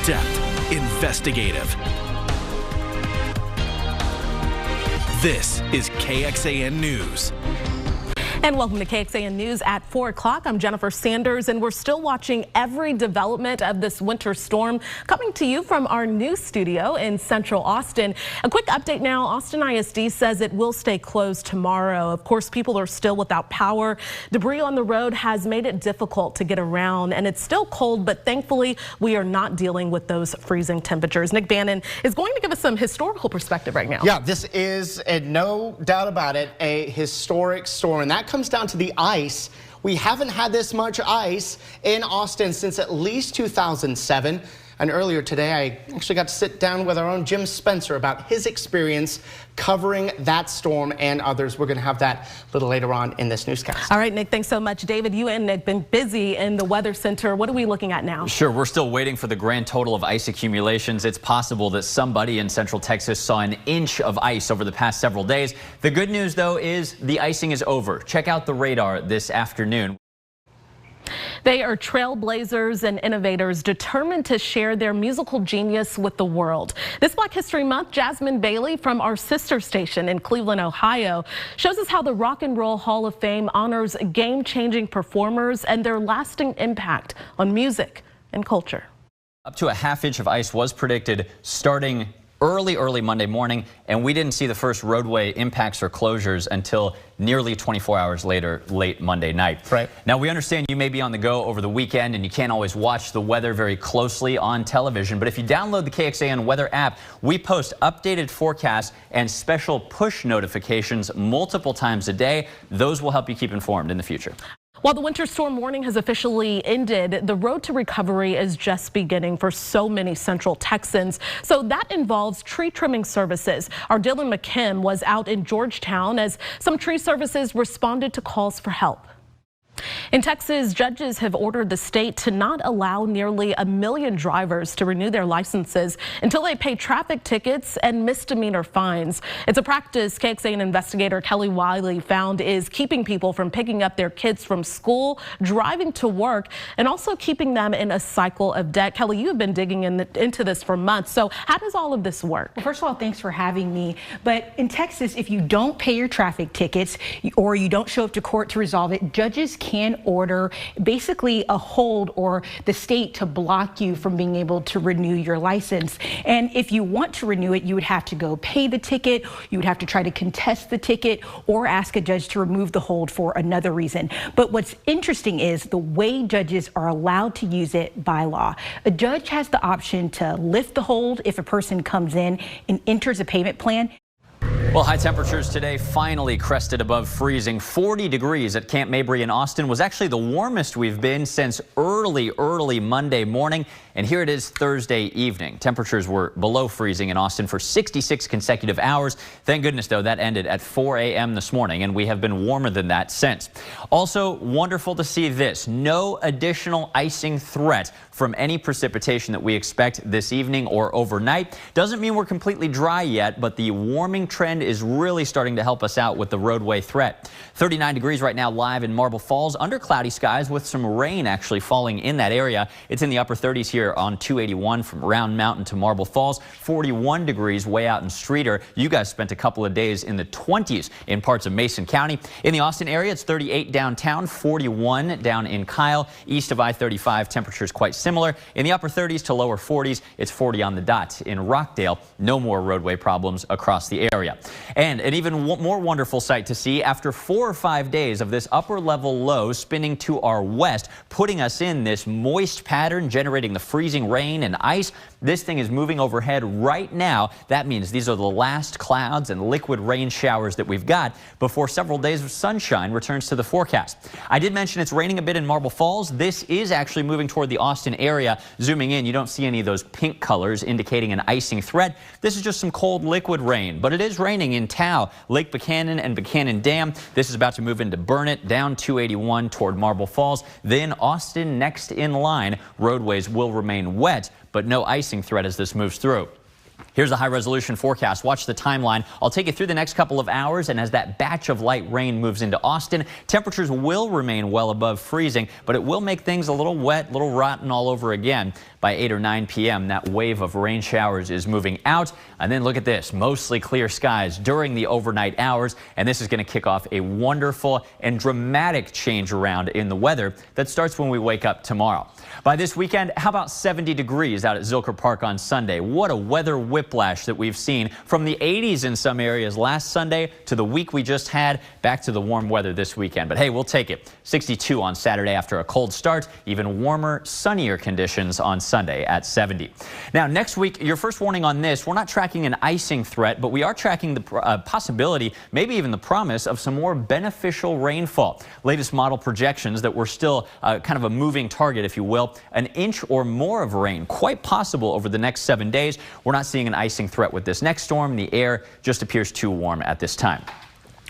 in-depth, investigative. This is KXAN News. And welcome to KXAN News at 4 o'clock. I'm Jennifer Sanders, and we're still watching every development of this winter storm, coming to you from our news studio in central Austin. A quick update now. Austin ISD says it will stay closed tomorrow. Of course, people are still without power. Debris on the road has made it difficult to get around, and it's still cold, but thankfully we are not dealing with those freezing temperatures. Nick Bannon is going to give us some historical perspective right now. Yeah, this is, no doubt about it, a historic storm, and that comes down to the ice. We haven't had this much ice in Austin since at least 2007. And earlier today, I actually got to sit down with our own Jim Spencer about his experience covering that storm and others. We're going to have that a little later on in this newscast. All right, Nick, thanks so much. David, you and Nick have been busy in the Weather Center. What are we looking at now? Sure, we're still waiting for the grand total of ice accumulations. It's possible that somebody in central Texas saw an inch of ice over the past several days. The good news, though, is the icing is over. Check out the radar this afternoon. They are trailblazers and innovators determined to share their musical genius with the world. This Black History Month, Jasmine Bailey from our sister station in Cleveland, Ohio, shows us how the Rock and Roll Hall of Fame honors game-changing performers and their lasting impact on music and culture. Up to a half-inch of ice was predicted starting early Monday morning, and we didn't see the first roadway impacts or closures until nearly 24 hours later, late Monday night. Right. Now, we understand you may be on the go over the weekend and you can't always watch the weather very closely on television, but if you download the KXAN weather app, we post updated forecasts and special push notifications multiple times a day. Those will help you keep informed in the future. While the winter storm warning has officially ended, the road to recovery is just beginning for so many central Texans. So that involves tree trimming services. Our Dylan McKim was out in Georgetown as some tree services responded to calls for help. In Texas, judges have ordered the state to not allow nearly 1 million drivers to renew their licenses until they pay traffic tickets and misdemeanor fines. It's a practice KXAN investigator Kelly Wiley found is keeping people from picking up their kids from school, driving to work, and also keeping them in a cycle of debt. Kelly, you've been digging into this for months. So how does all of this work? Well, first of all, thanks for having me. But in Texas, if you don't pay your traffic tickets or you don't show up to court to resolve it, judges can order basically a hold or the state to block you from being able to renew your license. And if you want to renew it, you would have to go pay the ticket, you would have to try to contest the ticket or ask a judge to remove the hold for another reason. But what's interesting is the way judges are allowed to use it by law. A judge has the option to lift the hold if a person comes in and enters a payment plan. Well, high temperatures today finally crested above freezing. 40 degrees at Camp Mabry in Austin was actually the warmest we've been since early Monday morning. And here it is Thursday evening. Temperatures were below freezing in Austin for 66 consecutive hours. Thank goodness, though, that ended at 4 a.m. this morning, and we have been warmer than that since. Also, wonderful to see this. No additional icing threat from any precipitation that we expect this evening or overnight. Doesn't mean we're completely dry yet, but the warming trend is really starting to help us out with the roadway threat. 39 degrees right now live in Marble Falls under cloudy skies with some rain actually falling in that area. It's in the upper 30s here on 281 from Round Mountain to Marble Falls. 41 degrees way out in Streeter. You guys spent a couple of days in the 20s in parts of Mason County. In the Austin area, it's 38 downtown, 41 down in Kyle. East of I-35, temperatures quite similar. In the upper 30s to lower 40s, it's 40 on the dot. In Rockdale, no more roadway problems across the area. And an even more wonderful sight to see after 4 or 5 days of this upper level low spinning to our west, putting us in this moist pattern, generating the freezing rain and ice. This thing is moving overhead right now. That means these are the last clouds and liquid rain showers that we've got before several days of sunshine returns to the forecast. I did mention it's raining a bit in Marble Falls. This is actually moving toward the Austin area. Zooming in, you don't see any of those pink colors indicating an icing threat. This is just some cold liquid rain, but it is raining in Tao, Lake Buchanan and Buchanan Dam. This is about to move into Burnett, down 281 toward Marble Falls. Then Austin next in line. Roadways will remain wet, but no icing threat as this moves through. Here's a high-resolution forecast. Watch the timeline. I'll take you through the next couple of hours, and as that batch of light rain moves into Austin, temperatures will remain well above freezing, but it will make things a little wet, a little rotten all over again. By 8 or 9 p.m., that wave of rain showers is moving out. And then look at this, mostly clear skies during the overnight hours, and this is going to kick off a wonderful and dramatic change around in the weather that starts when we wake up tomorrow. By this weekend, how about 70 degrees out at Zilker Park on Sunday? What a weather whiplash that we've seen from the 80s in some areas last Sunday to the week we just had, back to the warm weather this weekend. But hey, we'll take it. 62 on Saturday after a cold start, even warmer, sunnier conditions on Sunday at 70. Now, next week, your first warning on this, we're not tracking an icing threat, but we are tracking the possibility, maybe even the promise of some more beneficial rainfall. Latest model projections that we're still kind of a moving target, if you will, an inch or more of rain, quite possible over the next 7 days. We're not seeing an icing threat with this next storm. The air just appears too warm at this time.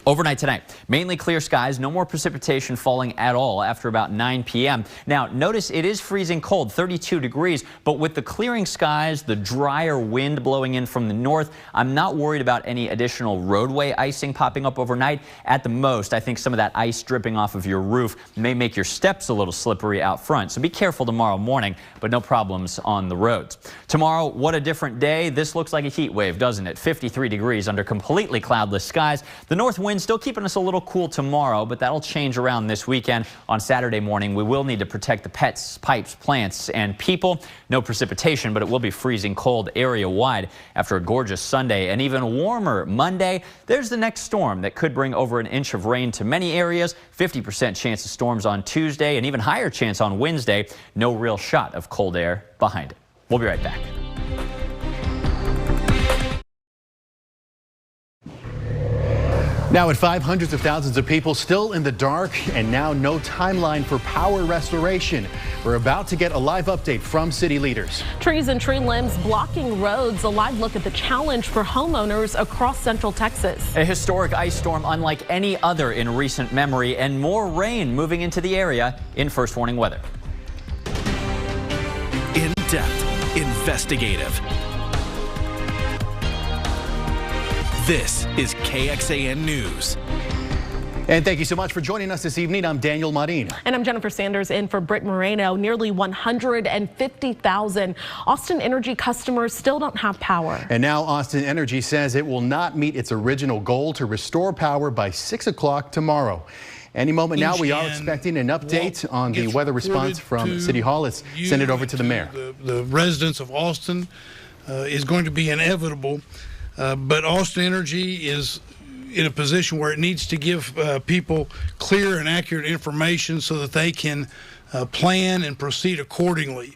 Overnight tonight, mainly clear skies, no more precipitation falling at all after about 9 p.m. Now, notice it is freezing cold, 32 degrees, but with the clearing skies, the drier wind blowing in from the north, I'm not worried about any additional roadway icing popping up overnight. At the most, I think some of that ice dripping off of your roof may make your steps a little slippery out front, so be careful tomorrow morning, but no problems on the roads. Tomorrow, what a different day. This looks like a heat wave, doesn't it? 53 degrees under completely cloudless skies. The north wind still keeping us a little cool tomorrow, but that'll change around this weekend. On Saturday morning, we will need to protect the pets, pipes, plants, and people. No precipitation, but it will be freezing cold area-wide after a gorgeous Sunday and even warmer Monday. There's the next storm that could bring over an inch of rain to many areas. 50% chance of storms on Tuesday, and even higher chance on Wednesday. No real shot of cold air behind it. We'll be right back. Now at 5, hundreds of thousands of people still in the dark, and now no timeline for power restoration. We're about to get a live update from city leaders. Trees and tree limbs blocking roads. A live look at the challenge for homeowners across Central Texas. A historic ice storm unlike any other in recent memory, and more rain moving into the area in First Warning Weather. In-depth, investigative. This is KXAN News. And thank you so much for joining us this evening. I'm Daniel Marin. And I'm Jennifer Sanders in for Britt Moreno. Nearly 150,000 Austin Energy customers still don't have power. And now Austin Energy says it will not meet its original goal to restore power by 6 o'clock tomorrow. Any moment now, we are expecting an update on the weather response from City Hall. Let's send it over to the mayor. The residents of Austin is going to be inevitable. But Austin Energy is in a position where it needs to give people clear and accurate information so that they can plan and proceed accordingly.